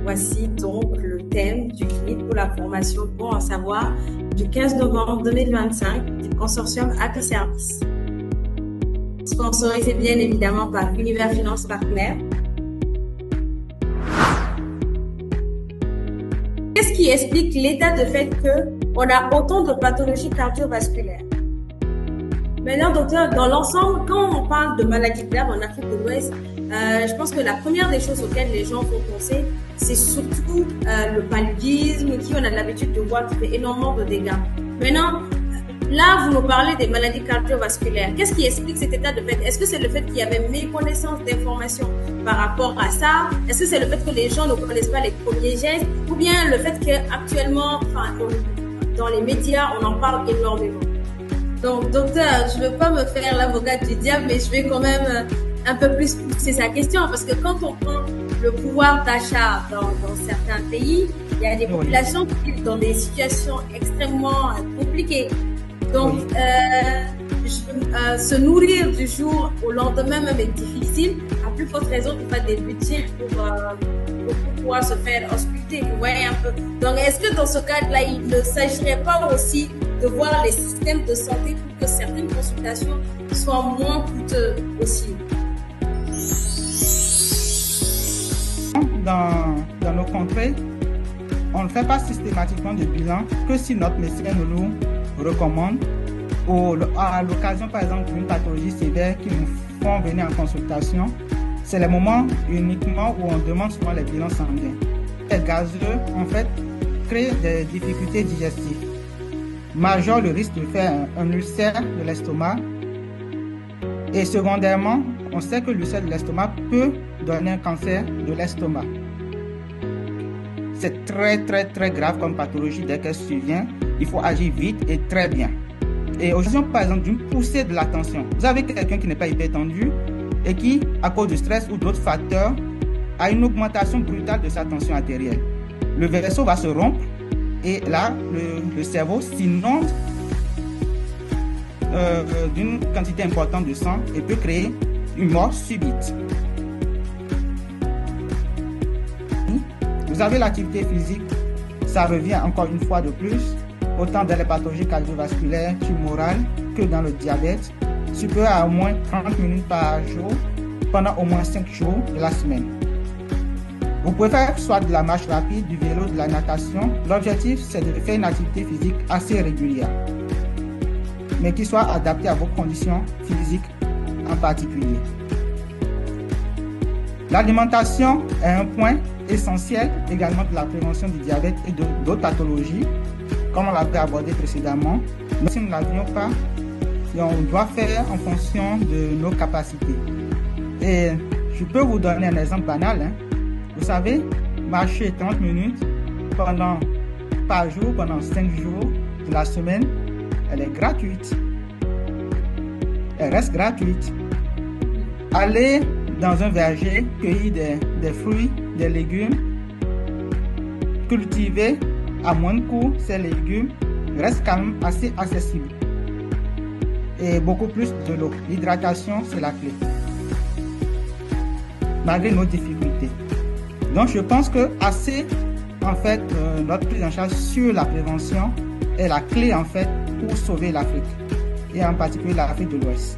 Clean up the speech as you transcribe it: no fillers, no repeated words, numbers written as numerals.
Voici donc le thème du guide pour la formation Bon à savoir du 15 novembre 2025 du consortium AP Service. Sponsorisé bien évidemment par Univers Finance Partenaires. Qu'est-ce qui explique l'état de fait qu'on a autant de pathologies cardiovasculaires? Maintenant, docteur, dans l'ensemble, quand on parle de maladies graves en Afrique de l'Ouest, je pense que la première des choses auxquelles les gens vont penser, c'est surtout le paludisme, qui on a l'habitude de voir qui fait énormément de dégâts. Maintenant, là, vous nous parlez des maladies cardiovasculaires. Qu'est-ce qui explique cet état de fait? Est-ce que c'est le fait qu'il y avait méconnaissance d'informations par rapport à ça? Est-ce que c'est le fait que les gens ne connaissent pas les premiers gestes? Ou bien le fait qu'actuellement, dans les médias, on en parle énormément? Donc, docteur, je ne veux pas me faire l'avocate du diable, mais je vais quand même un peu plus pousser sa question, parce que quand on prend le pouvoir d'achat dans certains pays, il y a des populations qui vivent dans des situations extrêmement compliquées. Donc, se nourrir du jour au lendemain même est difficile, à plus forte raison qu'il faut des budgets pour pouvoir se faire ausculter. Vous voyez un peu. Donc, est-ce que dans ce cadre-là, il ne s'agirait pas aussi de voir les systèmes de santé pour que certaines consultations soient moins coûteuses aussi? Dans nos contrées, on ne fait pas systématiquement de bilan que si notre médecin nous recommande ou à l'occasion par exemple d'une pathologie sévère qui nous font venir en consultation. C'est le moment uniquement où on demande souvent les bilans sanguins. Les gazeux, en fait, créent des difficultés digestives, majorent le risque de faire un ulcère de l'estomac. Et secondairement, on sait que l'ulcère de l'estomac peut donner un cancer de l'estomac. C'est très grave comme pathologie. Dès qu'elle survient, il faut agir vite et très bien. Et aujourd'hui, par exemple, d'une poussée de la tension. Vous avez quelqu'un qui n'est pas hypertendu et qui, à cause du stress ou d'autres facteurs, a une augmentation brutale de sa tension artérielle. Le vaisseau va se rompre et là, le cerveau s'inonde d'une quantité importante de sang et peut créer une mort subite. Vous avez l'activité physique, ça revient encore une fois de plus, autant dans les pathologies cardiovasculaires, tumorales que dans le diabète, supérieur à au moins 30 minutes par jour pendant au moins 5 jours de la semaine. Vous pouvez faire soit de la marche rapide, du vélo, de la natation. L'objectif, c'est de faire une activité physique assez régulière, mais qui soit adaptée à vos conditions physiques en particulier. L'alimentation est un point essentiel également de la prévention du diabète et d'autres pathologies, comme on l'avait abordé précédemment. Mais si nous ne l'avions pas, on doit faire en fonction de nos capacités. Et je peux vous donner un exemple banal. Vous savez, marcher 30 minutes par jour, pendant 5 jours de la semaine, elle est gratuite. Elle reste gratuite. Aller dans un verger, cueillir des fruits, des légumes, cultiver à moins de coût ces légumes, reste quand même assez accessible. Et beaucoup plus de l'eau. L'hydratation, c'est la clé, malgré nos difficultés. Donc, je pense que notre prise en charge sur la prévention est la clé, en fait, pour sauver l'Afrique, et en particulier l'Afrique de l'Ouest.